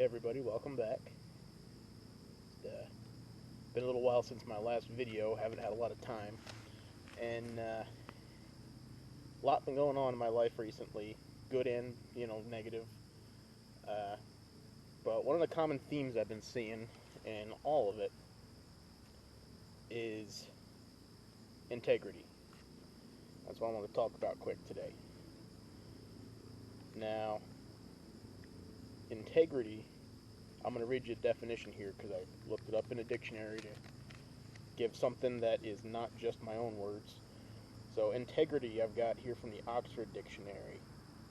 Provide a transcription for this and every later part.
Hey everybody, welcome back. Been a little while since my last video, haven't had a lot of time, and a lot been going on in my life recently, good and, negative. Uh, but one of the common themes I've been seeing in all of it is integrity. That's what I want to talk about quick today. Now, integrity, I'm going to read you a definition here because I looked it up in a dictionary to give something that is not just my own words. So integrity I've got here from the Oxford Dictionary.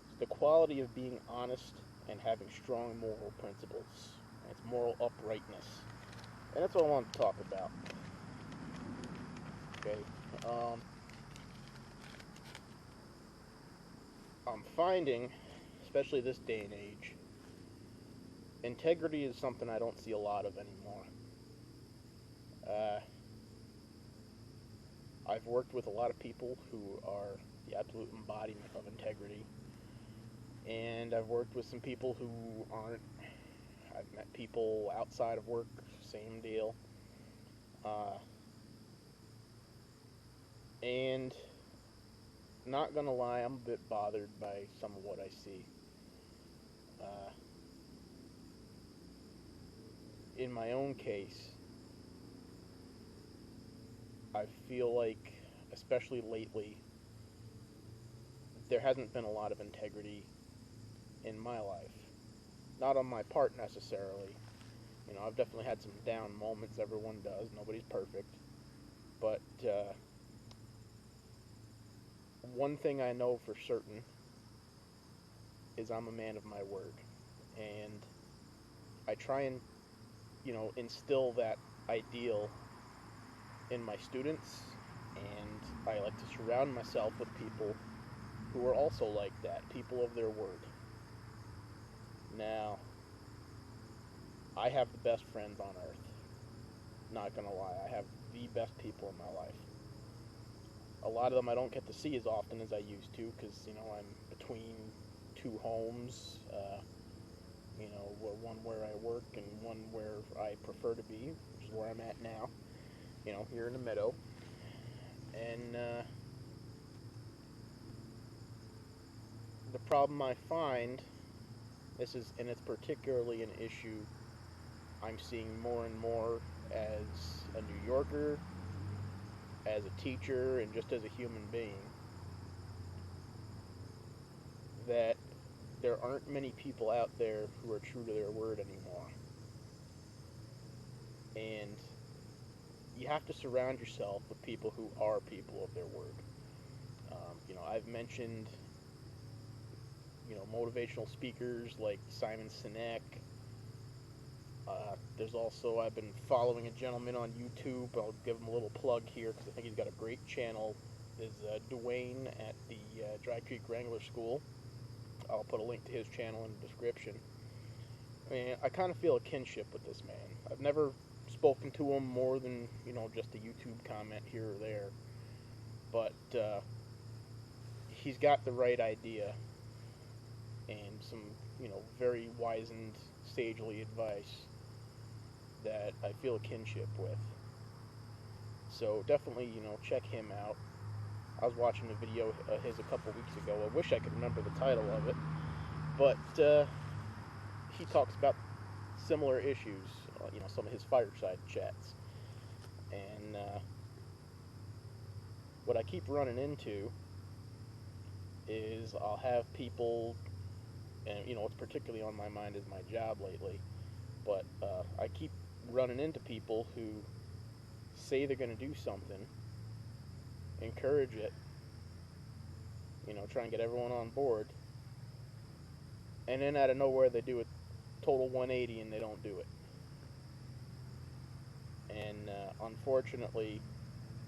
It's the quality of being honest and having strong moral principles. And it's moral uprightness. And that's what I want to talk about. Okay. I'm finding, especially this day and age, integrity is something I don't see a lot of anymore. I've worked with a lot of people who are the absolute embodiment of integrity, and I've worked with some people who aren't. I've met people outside of work, same deal. And not gonna lie, I'm a bit bothered by some of what I see. In my own case, I feel like, especially lately, there hasn't been a lot of integrity in my life. Not on my part necessarily. I've definitely had some down moments, everyone does, nobody's perfect. But one thing I know for certain is I'm a man of my word. And I try and, instill that ideal in my students, and I like to surround myself with people who are also like that, people of their word. Now, I have the best friends on earth. Not gonna lie, I have the best people in my life. A lot of them I don't get to see as often as I used to because, I'm between two homes, one where I work and one where I prefer to be, which is where I'm at now, here in the meadow. And the problem I find, and it's particularly an issue I'm seeing more and more as a New Yorker, as a teacher, and just as a human being, that there aren't many people out there who are true to their word anymore. And you have to surround yourself with people who are people of their word. I've mentioned, motivational speakers like Simon Sinek. There's also, I've been following a gentleman on YouTube. I'll give him a little plug here because I think he's got a great channel. Is Dwayne at the Dry Creek Wrangler School. I'll put a link to his channel in the description. I kind of feel a kinship with this man. I've never spoken to him more than, just a YouTube comment here or there. But he's got the right idea and some, very wizened, sagely advice that I feel a kinship with. So definitely, check him out. I was watching a video of his a couple weeks ago. I wish I could remember the title of it. But he talks about similar issues, some of his fireside chats. And what I keep running into is I'll have people, and what's particularly on my mind is my job lately, but I keep running into people who say they're going to do something, encourage it, try and get everyone on board, and then out of nowhere they do a total 180 and they don't do it. And unfortunately,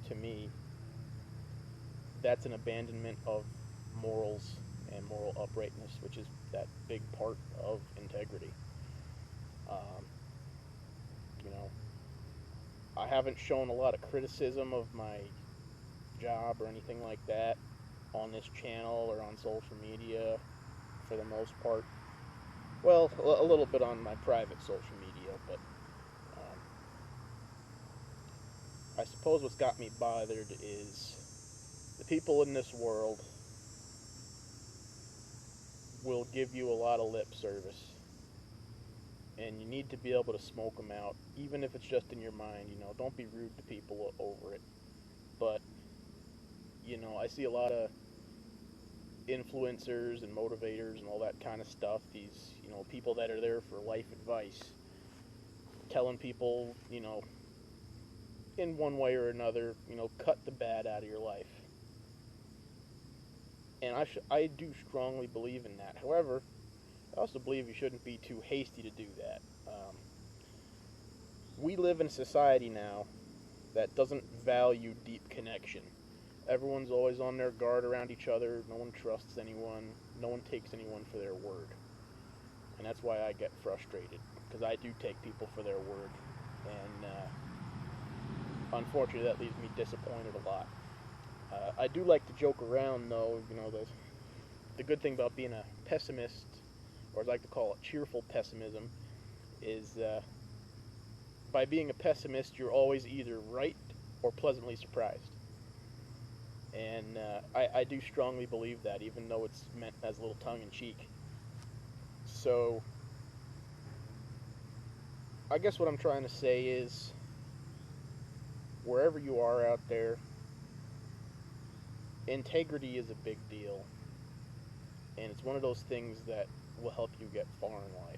to me, that's an abandonment of morals and moral uprightness, which is that big part of integrity. I haven't shown a lot of criticism of my job or anything like that on this channel or on social media for the most part. Well, a little bit on my private social media, but um, I suppose what's got me bothered is the people in this world will give you a lot of lip service, and you need to be able to smoke them out, even if it's just in your mind. Don't be rude to people over it. But I see a lot of influencers and motivators and all that kind of stuff. These people that are there for life advice, telling people in one way or another, cut the bad out of your life. And I do strongly believe in that. However, I also believe you shouldn't be too hasty to do that. We live in a society now that doesn't value deep connection. Everyone's always on their guard around each other. No one trusts anyone. No one takes anyone for their word. And that's why I get frustrated, because I do take people for their word. And unfortunately, that leaves me disappointed a lot. I do like to joke around, though. The good thing about being a pessimist, or as I like to call it, cheerful pessimism, is by being a pessimist, you're always either right or pleasantly surprised. And I do strongly believe that, even though it's meant as a little tongue-in-cheek. So, I guess what I'm trying to say is, wherever you are out there, integrity is a big deal. And it's one of those things that will help you get far in life.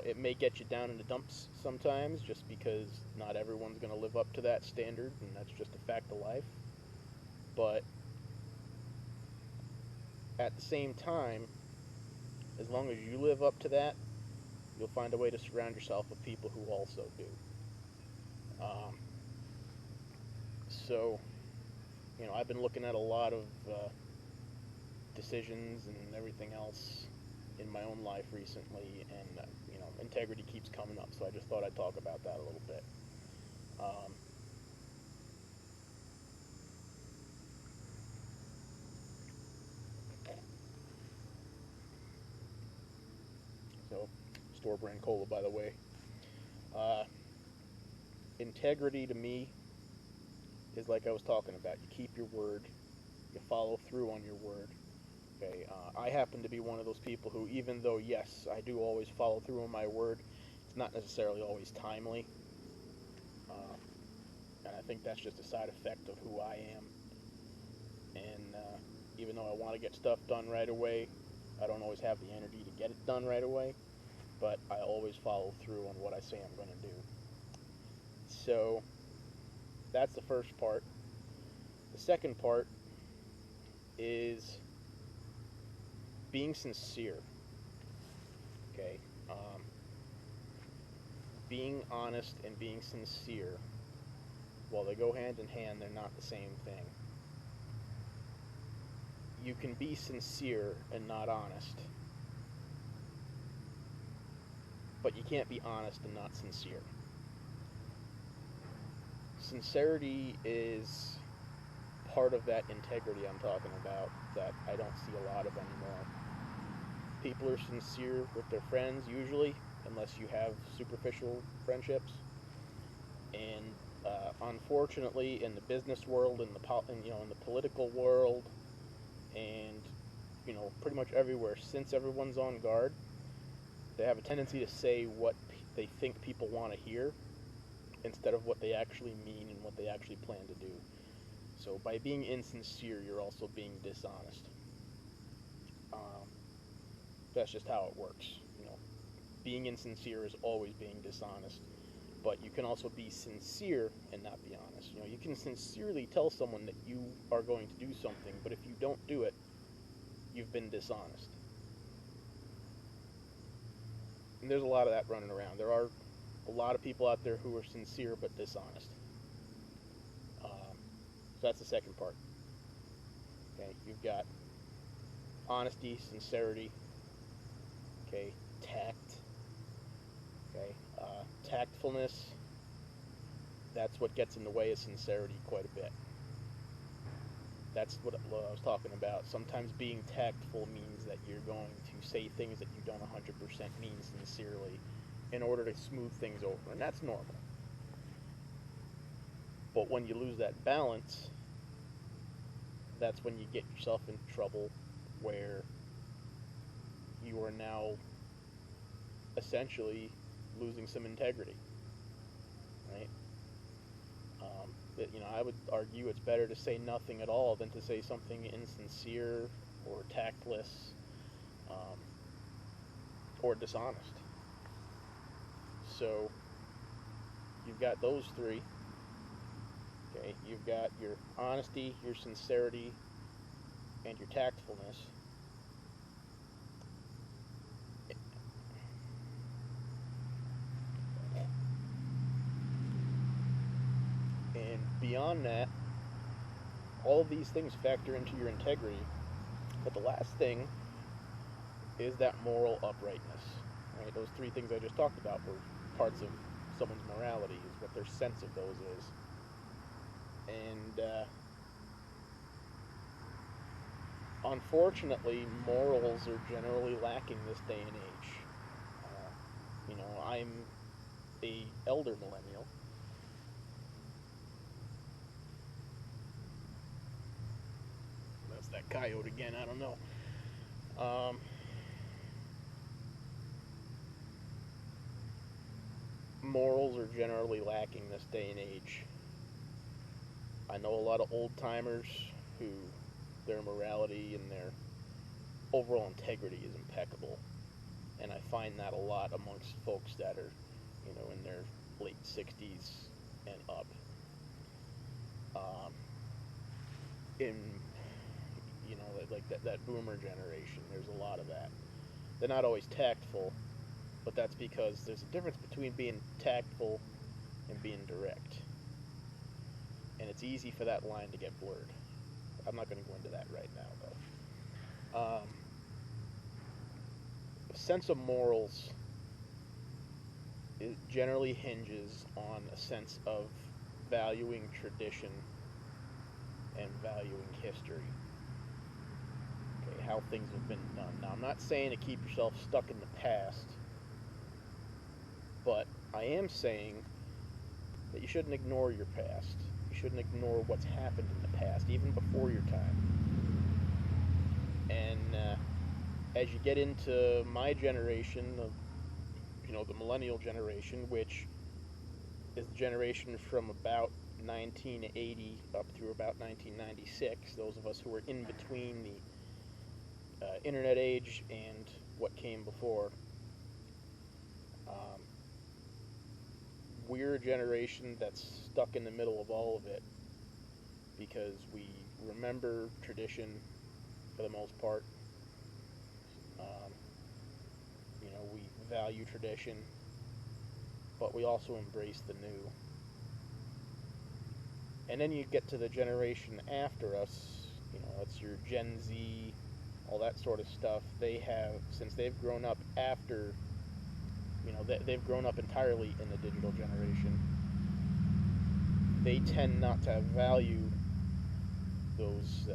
It may get you down in the dumps sometimes, just because not everyone's going to live up to that standard, and that's just a fact of life. But at the same time, as long as you live up to that, you'll find a way to surround yourself with people who also do. So, I've been looking at a lot of decisions and everything else in my own life recently, and integrity keeps coming up, so I just thought I'd talk about that a little bit. So, store brand cola, by the way. Uh, Integrity to me is like I was talking about. You keep your word, you follow through on your word. Okay, I happen to be one of those people who, even though, yes, I do always follow through on my word, it's not necessarily always timely. And I think that's just a side effect of who I am. And even though I want to get stuff done right away, I don't always have the energy to get it done right away. But I always follow through on what I say I'm going to do. So that's the first part. The second part is being sincere. Okay, being honest and being sincere, while they go hand in hand, they're not the same thing. You can be sincere and not honest, but you can't be honest and not sincere. Sincerity is part of that integrity I'm talking about that I don't see a lot of anymore. People are sincere with their friends usually, unless you have superficial friendships. And unfortunately, in the business world, in the political world, and pretty much everywhere, since everyone's on guard, they have a tendency to say what they think people want to hear instead of what they actually mean and what they actually plan to do. So by being insincere, you're also being dishonest. That's just how it works. Being insincere is always being dishonest. But you can also be sincere and not be honest. You can sincerely tell someone that you are going to do something, but if you don't do it, you've been dishonest. And there's a lot of that running around. There are a lot of people out there who are sincere but dishonest. So that's the second part. Okay, you've got honesty, sincerity, okay, tact, okay, tactfulness. That's what gets in the way of sincerity quite a bit. That's what I was talking about. Sometimes being tactful means that you're going to say things that you don't 100% mean sincerely in order to smooth things over, and that's normal. But when you lose that balance, that's when you get yourself into trouble where you are now essentially losing some integrity, right? I would argue it's better to say nothing at all than to say something insincere or tactless, um, or dishonest. So you've got those three. Okay, you've got your honesty, your sincerity, and your tactfulness. And beyond that, all of these things factor into your integrity. But the last thing is that moral uprightness. Right? Those three things I just talked about were parts of someone's morality, is what their sense of those is. And unfortunately, morals are generally lacking this day and age. I'm a elder millennial. That's that coyote again. I don't know. Morals are generally lacking this day and age. I know a lot of old timers who their morality and their overall integrity is impeccable, and I find that a lot amongst folks that are, in their late 60s and up. In like that boomer generation, there's a lot of that. They're not always tactful, but that's because there's a difference between being tactful and being direct. And it's easy for that line to get blurred. I'm not going to go into that right now, though. A sense of morals, it generally hinges on a sense of valuing tradition and valuing history. Okay, how things have been done. Now, I'm not saying to keep yourself stuck in the past, but I am saying that you shouldn't ignore your past. You shouldn't ignore what's happened in the past, even before your time. And as you get into my generation of, the millennial generation, which is the generation from about 1980 up through about 1996, those of us who were in between the internet age and what came before, we're a generation that's stuck in the middle of all of it because we remember tradition for the most part. We value tradition, but we also embrace the new. And then you get to the generation after us, it's your Gen Z, all that sort of stuff. They have, since they've grown up after, they've grown up entirely in the digital generation, they tend not to value those,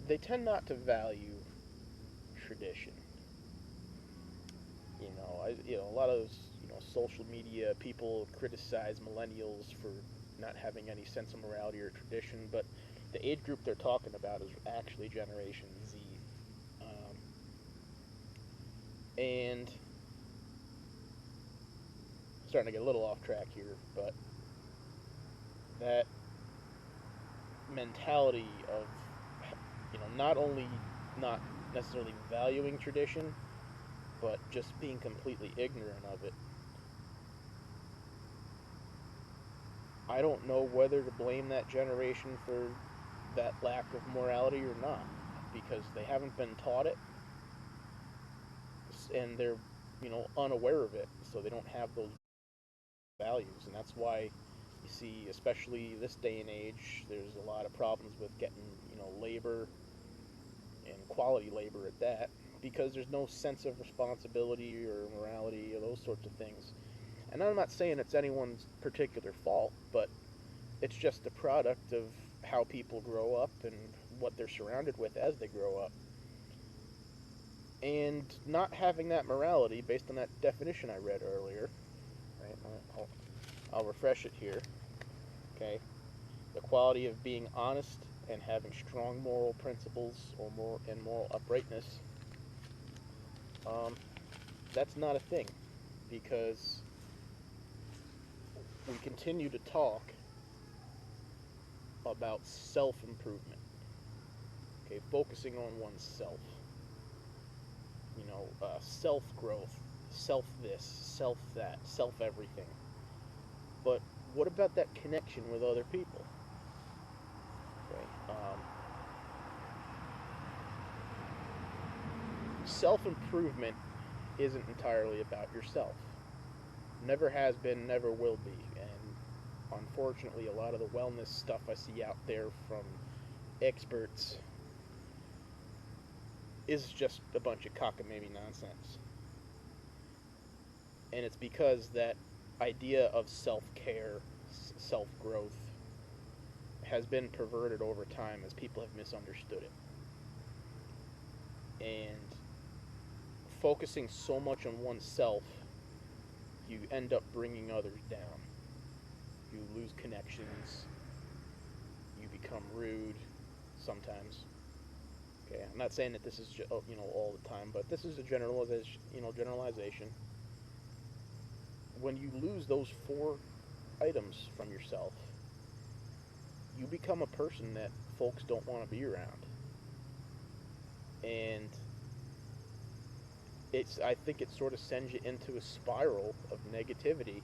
they tend not to value tradition. A lot of those, social media people criticize millennials for not having any sense of morality or tradition, but the age group they're talking about is actually Generation Z. And starting to get a little off track here, but that mentality of, not only not necessarily valuing tradition, but just being completely ignorant of it. I don't know whether to blame that generation for that lack of morality or not, because they haven't been taught it, and they're, unaware of it, so they don't have those values, and that's why you see, especially this day and age, there's a lot of problems with getting, labor, and quality labor at that, because there's no sense of responsibility or morality or those sorts of things. And I'm not saying it's anyone's particular fault, but it's just a product of how people grow up and what they're surrounded with as they grow up. And not having that morality based on that definition I read earlier, right? I'll refresh it here. Okay, the quality of being honest and having strong moral principles or moral uprightness. That's not a thing, because we continue to talk about self-improvement. Okay, focusing on oneself. Self-growth, self-this, self-that, self-everything. But what about that connection with other people? Okay. Self-improvement isn't entirely about yourself. Never has been, never will be. And unfortunately, a lot of the wellness stuff I see out there from experts is just a bunch of cockamamie nonsense. And it's because that idea of self-care, self-growth, has been perverted over time as people have misunderstood it. And focusing so much on oneself, you end up bringing others down. You lose connections. You become rude sometimes. Okay, I'm not saying that this is all the time, but this is a generalization. When you lose those 4 items from yourself, you become a person that folks don't want to be around. And I think it sort of sends you into a spiral of negativity,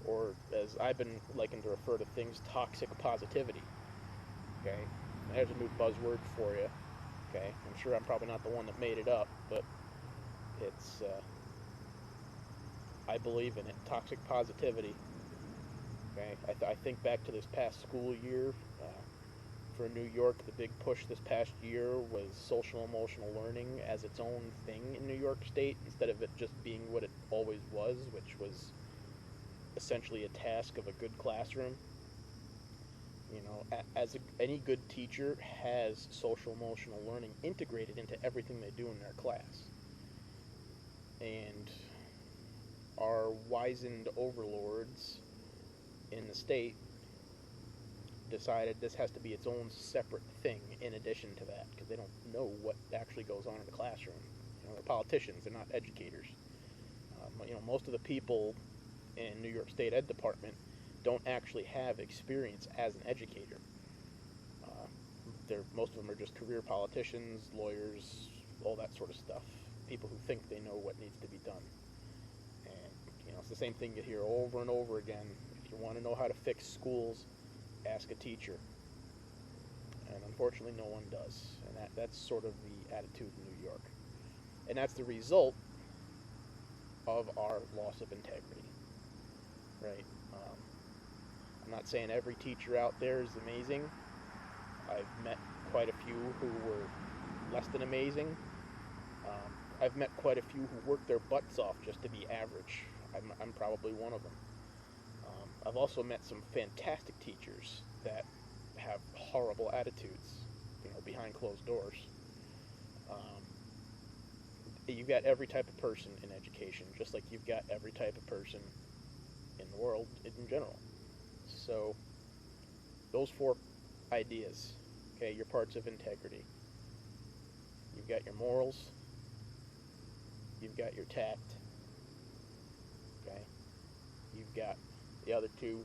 or as I've been liking to refer to things, toxic positivity. Okay, there's a new buzzword for you. Okay, I'm sure I'm probably not the one that made it up, but it's I believe in it. Toxic positivity. Okay, I think back to this past school year. For New York, the big push this past year was social emotional learning as its own thing in New York State, instead of it just being what it always was, which was essentially a task of a good classroom. Any good teacher has social emotional learning integrated into everything they do in their class. And our wizened overlords in the state decided this has to be its own separate thing in addition to that, because they don't know what actually goes on in the classroom. They're politicians, they're not educators. Most of the people in New York State Ed Department don't actually have experience as an educator. Most of them are just career politicians, lawyers, all that sort of stuff. People who think they know what needs to be done. And it's the same thing you hear over and over again. If you want to know how to fix schools, ask a teacher. And unfortunately, no one does. And that's sort of the attitude in New York. And that's the result of our loss of integrity. Right? I'm not saying every teacher out there is amazing. I've met quite a few who were less than amazing. I've met quite a few who worked their butts off just to be average. I'm probably one of them. I've also met some fantastic teachers that have horrible attitudes, behind closed doors. You've got every type of person in education, just like you've got every type of person in the world in general. So, those 4 ideas, okay, your parts of integrity. You've got your morals, you've got your tact, okay, you've got the other 2.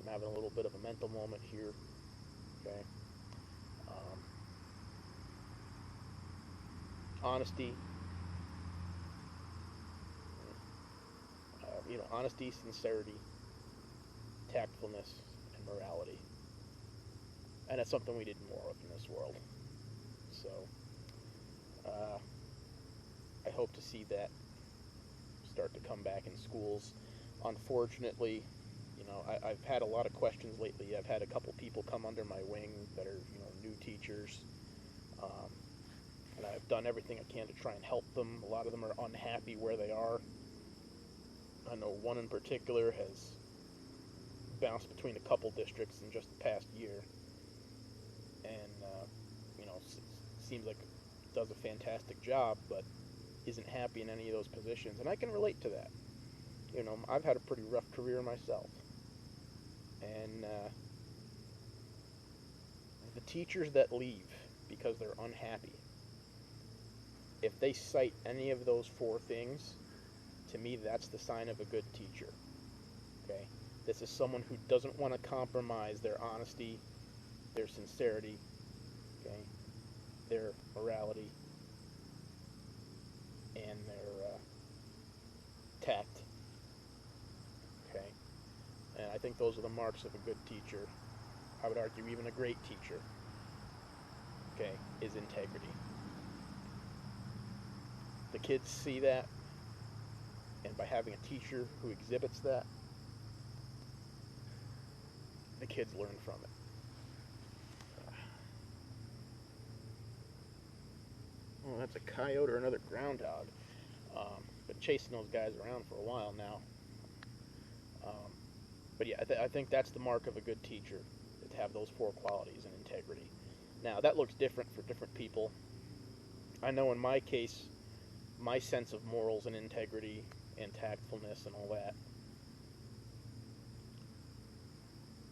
I'm having a little bit of a mental moment here, okay. Honesty, honesty, sincerity, tactfulness, and morality. And that's something we need more of in this world. So, I hope to see that start to come back in schools. Unfortunately, I've had a lot of questions lately. I've had a couple people come under my wing that are, new teachers. And I've done everything I can to try and help them. A lot of them are unhappy where they are. I know one in particular has bounced between a couple districts in just the past year, and seems like does a fantastic job, but isn't happy in any of those positions. And I can relate to that. I've had a pretty rough career myself, and the teachers that leave because they're unhappy, if they cite any of those four things, to me that's the sign of a good teacher. Okay? This is someone who doesn't want to compromise their honesty, their sincerity, okay, their morality, and their tact. Okay? And I think those are the marks of a good teacher. I would argue even a great teacher, okay, is integrity. The kids see that, and by having a teacher who exhibits that, the kids learn from it. Well, that's a coyote or another groundhog. Been chasing those guys around for a while now. But yeah, I think that's the mark of a good teacher, to have those four qualities and integrity. Now, that looks different for different people. I know in my case, my sense of morals and integrity and tactfulness and all that,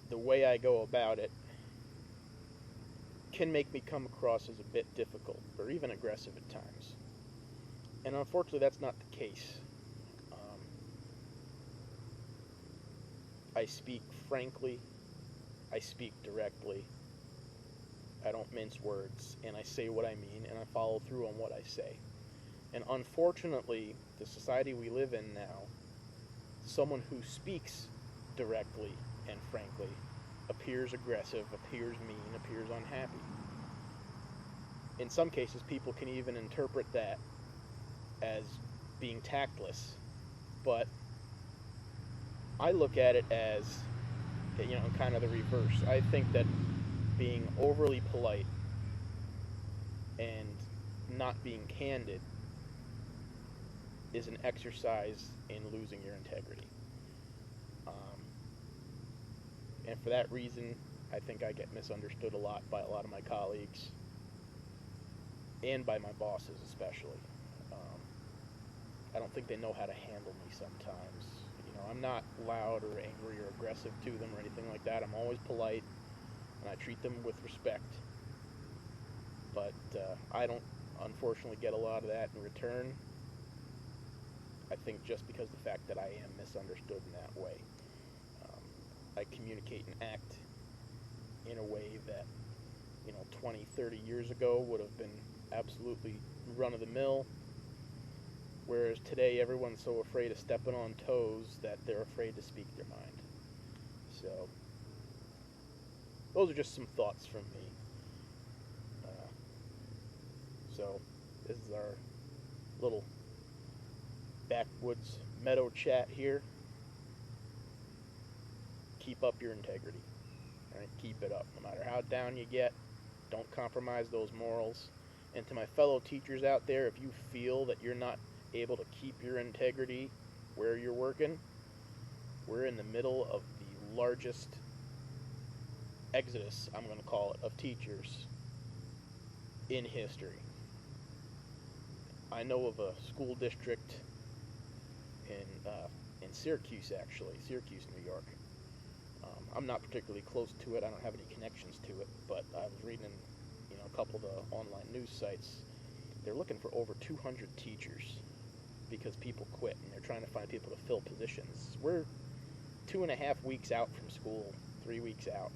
the way I go about it can make me come across as a bit difficult or even aggressive at times. And unfortunately, that's not the case. I speak frankly, I speak directly, I don't mince words, and I say what I mean, and I follow through on what I say. And unfortunately, the society we live in now, someone who speaks directly and frankly appears aggressive, appears mean, appears unhappy. In some cases, people can even interpret that as being tactless, but I look at it as, kind of the reverse. I think that being overly polite and not being candid is an exercise in losing your integrity. And for that reason, I think I get misunderstood a lot by a lot of my colleagues and by my bosses especially. I don't think they know how to handle me sometimes. I'm not loud or angry or aggressive to them or anything like that. I'm always polite, and I treat them with respect. But I don't, unfortunately, get a lot of that in return. I think just because of the fact that I am misunderstood in that way. I communicate and act in a way that, 20, 30 years ago would have been absolutely run-of-the-mill. Whereas today, everyone's so afraid of stepping on toes that they're afraid to speak their mind. So, those are just some thoughts from me. So, this is our little backwoods meadow chat here. Keep up your integrity. Right? Keep it up. No matter how down you get, don't compromise those morals. And to my fellow teachers out there, if you feel that you're not able to keep your integrity where you're working, we're in the middle of the largest exodus, I'm going to call it, of teachers in history. I know of a school district in Syracuse, actually, Syracuse, New York. I'm not particularly close to it. I don't have any connections to it, but I was reading a couple of the online news sites. They're looking for over 200 teachers because people quit, and they're trying to find people to fill positions. We're 2.5 weeks out from school, 3 weeks out.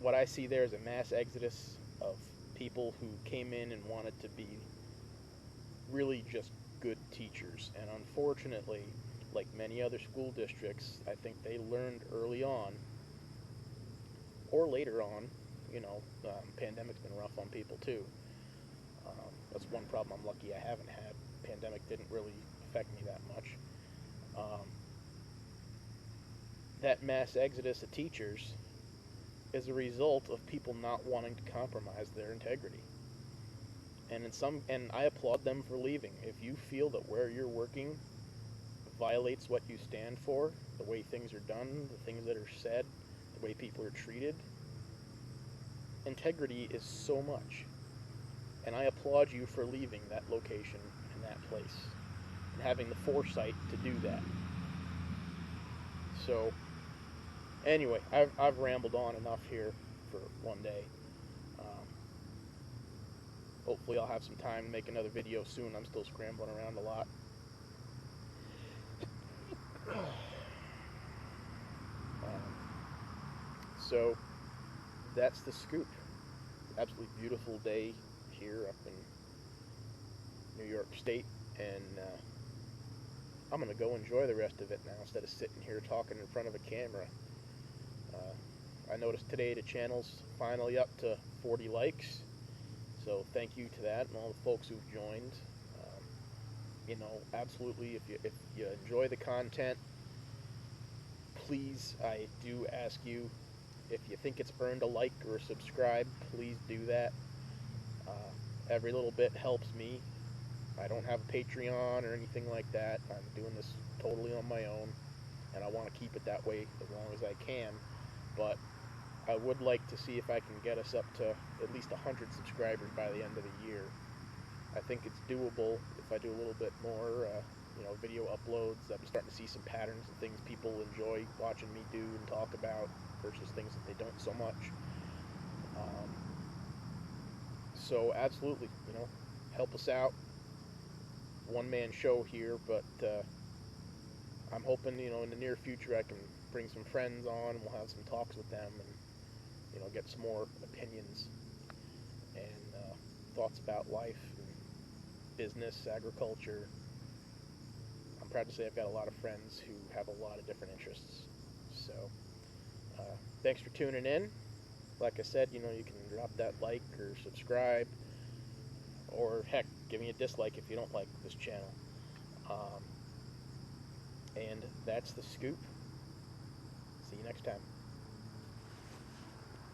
What I see there is a mass exodus of people who came in and wanted to be really just good teachers. And unfortunately, like many other school districts, I think they learned early on, or later on, pandemic's been rough on people too. That's one problem I'm lucky I haven't had. Pandemic didn't really affect me that much. That mass exodus of teachers is a result of people not wanting to compromise their integrity. And I applaud them for leaving. If you feel that where you're working violates what you stand for, the way things are done, the things that are said, the way people are treated. Integrity is so much. And I applaud you for leaving that location and that place and having the foresight to do that. So, anyway, I've rambled on enough here for one day. Hopefully I'll have some time to make another video soon. I'm still scrambling around a lot. So, that's the scoop. Absolutely beautiful day here up in New York State, and I'm going to go enjoy the rest of it now instead of sitting here talking in front of a camera. I noticed today the channel's finally up to 40 likes, so thank you to that and all the folks who've joined. You know, absolutely, if you enjoy the content, please, I do ask you, if you think it's earned a like or a subscribe, please do that. Every little bit helps me. I don't have a Patreon or anything like that. I'm doing this totally on my own, and I want to keep it that way as long as I can. But I would like to see if I can get us up to at least 100 subscribers by the end of the year. I think it's doable if I do a little bit more, video uploads. I'm starting to see some patterns and things people enjoy watching me do and talk about versus things that they don't so much. So absolutely, help us out. One-man show here, but I'm hoping, in the near future I can bring some friends on and we'll have some talks with them and, get some more opinions and thoughts about life and business, agriculture. I'm proud to say I've got a lot of friends who have a lot of different interests. So, thanks for tuning in. Like I said, you can drop that like or subscribe, or heck, give me a dislike if you don't like this channel. And that's the scoop. See you next time.